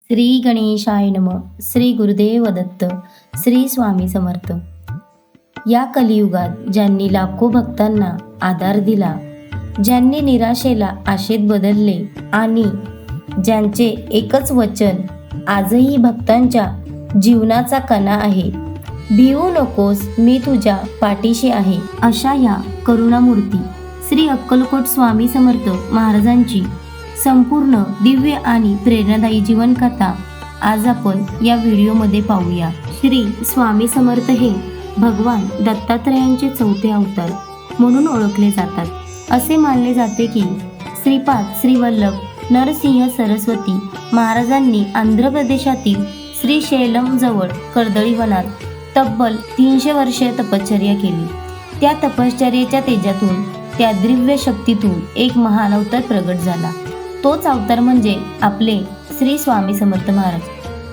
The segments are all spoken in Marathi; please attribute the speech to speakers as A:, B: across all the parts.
A: श्री गणेशाय नमः. श्री गुरुदेव दत्त. श्री स्वामी समर्थ. या कलियुगात ज्यांनी लाखो भक्तांना आधार दिला, ज्यांनी निराशेला आशेत बदलले आणि ज्यांचे एकच वचन आजही भक्तांच्या जीवनाचा कणा आहे, भिवू नकोस, मी तुझ्या पाठीशी आहे, अशा या करुणामूर्ती श्री अक्कलकोट स्वामी समर्थ महाराजांची संपूर्ण दिव्य आणि प्रेरणादायी जीवनकथा आज आपण या व्हिडिओमध्ये पाहूया. श्री स्वामी समर्थ हे भगवान दत्तात्रयांचे चौथे अवतार म्हणून ओळखले जातात. असे मानले जाते की श्रीपाद श्रीवल्लभ नरसिंह सरस्वती महाराजांनी आंध्र प्रदेशातील श्रीशैलम जवळ कर्दळी वनात तब्बल 300 वर्षे तपश्चर्या केली. त्या तपश्चर्येच्या तेजातून, त्या दिव्य शक्तीतून एक महान अवतार प्रगट झाला. तोच अवतार म्हणजे आपले श्री स्वामी समर्थ महाराज.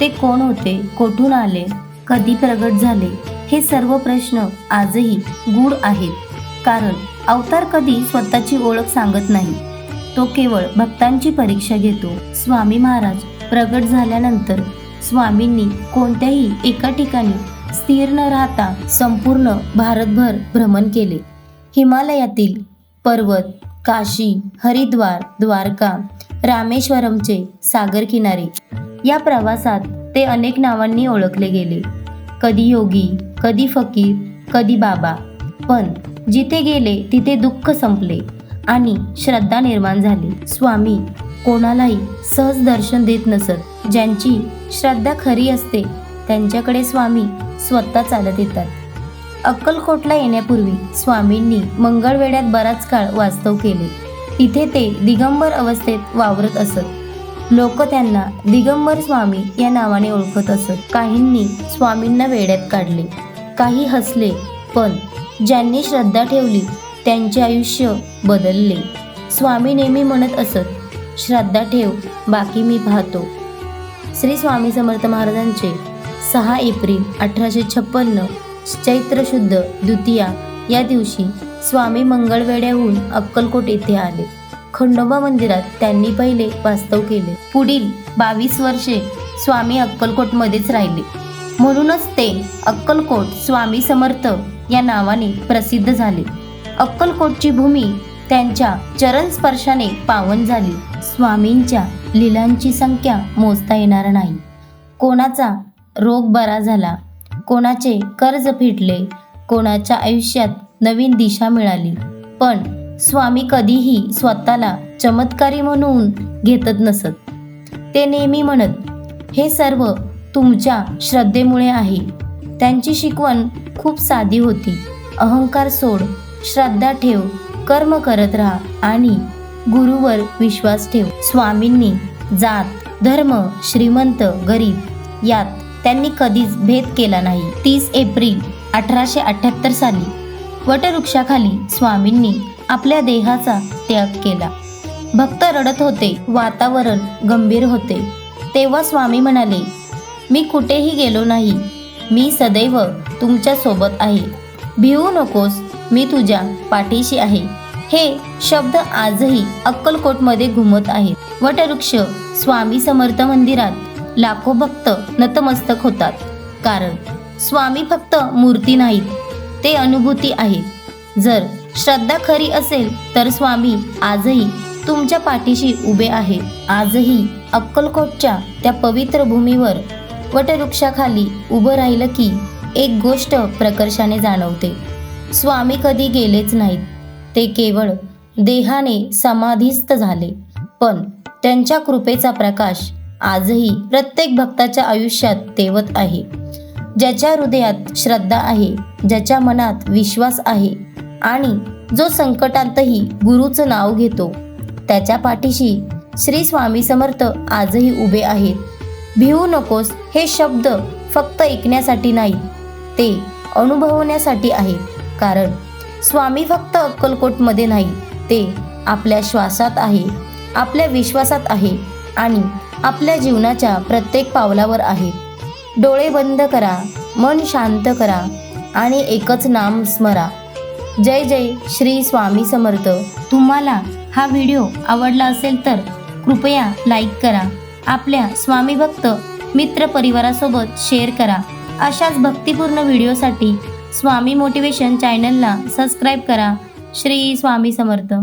A: ते कोण होते, कोठून आले, कधी प्रगट झाले, हे सर्व प्रश्न आजही गूढ आहेत. कारण अवतार कधी स्वतःची ओळख सांगत नाही, तो केवळ भक्तांची परीक्षा घेतो. स्वामी महाराज प्रगट झाल्यानंतर स्वामींनी कोणत्याही एका ठिकाणी स्थिर न राहता संपूर्ण भारतभर भ्रमण केले. हिमालयातील पर्वत, काशी, हरिद्वार, द्वारका, रामेश्वरमचे सागर किनारे, या प्रवासात ते अनेक नावांनी ओळखले गेले. कधी योगी, कधी फकीर, कधी बाबा. पण जिथे गेले तिथे दुःख संपले आणि श्रद्धा निर्माण झाली. स्वामी कोणालाही सहज दर्शन देत नसत. ज्यांची श्रद्धा खरी असते त्यांच्याकडे स्वामी स्वतः चालत येतात. अक्कलकोटला येण्यापूर्वी स्वामींनी मंगळवेढ्यात बराच काळ वास्तव केले. तिथे ते दिगंबर अवस्थेत वावरत असत. लोक त्यांना दिगंबर स्वामी या नावाने ओळखत असत. काहींनी स्वामींना वेड्यात काढले, काही हसले, पण ज्यांनी श्रद्धा ठेवली त्यांचे आयुष्य बदलले. स्वामी नेहमी म्हणत असत, श्रद्धा ठेव, बाकी मी पाहतो. श्री स्वामी समर्थ महाराजांचे 6 एप्रिल 1856 चैत्र शुद्ध द्वितीया या दिवशी स्वामी मंगळवेढ्याहून अक्कलकोट येथे आले. खंडोबा मंदिरात त्यांनी पहिले वास्तव केले. पुढील 22 वर्षे स्वामी अक्कलकोटमध्येच राहिले. म्हणूनच ते अक्कलकोट स्वामी समर्थ या नावाने प्रसिद्ध झाले. अक्कलकोटची भूमी त्यांच्या चरण स्पर्शाने पावन झाली. स्वामींच्या लीलांची संख्या मोजता येणार नाही. कोणाचा रोग बरा झाला, कोणाचे कर्ज फिटले, कोणाच्या आयुष्यात नवीन दिशा मिळाली. पण स्वामी कधीही स्वतःला चमत्कारी म्हणून घेतच नसत. ते नेहमी म्हणत, हे सर्व तुमच्या श्रद्धेमुळे आहे. त्यांची शिकवण खूप साधी होती. अहंकार सोड, श्रद्धा ठेव, कर्म करत राहा आणि गुरुवर विश्वास ठेव. स्वामींनी जात, धर्म, श्रीमंत, गरीब यात त्यांनी कधीच भेद केला नाही. 30 एप्रिल 1878 साली वटवृक्षाखाली स्वामींनी आपल्या देहाचा त्याग केला. भक्त रडत होते, वातावरण गंभीर होते. तेव्हा स्वामी म्हणाले, मी कुठेही गेलो नाही, मी सदैव तुमच्या सोबत आहे. भिवू नकोस, मी तुझ्या पाठीशी आहे. हे शब्द आजही अक्कलकोटमध्ये घुमत आहेत. वटवृक्ष स्वामी समर्थ मंदिरात लाखो भक्त नतमस्तक होतात. कारण स्वामी फक्त मूर्ती नाहीत, ते अनुभूती आहेत. जर श्रद्धा खरी असेल तर स्वामी आजही तुमच्या पाठीशी उभे आहेत. आजही अक्कलकोटच्या त्या पवित्र भूमीवर वटवृक्षाखाली उभं राहिलं की एक गोष्ट प्रकर्षाने जाणवते. स्वामी कधी गेलेच नाहीत. ते केवळ देहाने समाधीस्थ झाले, पण त्यांच्या कृपेचा प्रकाश आजही प्रत्येक भक्ताच्या आयुष्यात तेवत आहे. ज्याच्या हृदयात श्रद्धा आहे, ज्याच्या मनात विश्वास आहे आणि जो संकटांतही गुरुचं नाव घेतो, त्याच्या पाठीशी श्री स्वामी समर्थ आजही उभे आहेत. भिवू नकोस हे शब्द फक्त ऐकण्यासाठी नाही, ते अनुभवण्यासाठी आहेत. कारण स्वामी फक्त अक्कलकोटमध्ये नाही, ते आपल्या श्वासात आहे, आपल्या विश्वासात आहे आणि आपल्या जीवनाच्या प्रत्येक पावलावर आहे. डोळे बंद करा, मन शांत करा आणि एकच नाम स्मरा. जय जय श्री स्वामी समर्थ. तुम्हाला हा व्हिडिओ आवडला असेल तर कृपया लाईक करा आपल्या स्वामी भक्त मित्र परिवारासोबत शेअर करा. अशाच भक्तिपूर्ण व्हिडिओसाठी स्वामी मोटिवेशन चॅनलला सबस्क्राईब करा. श्री स्वामी समर्थ.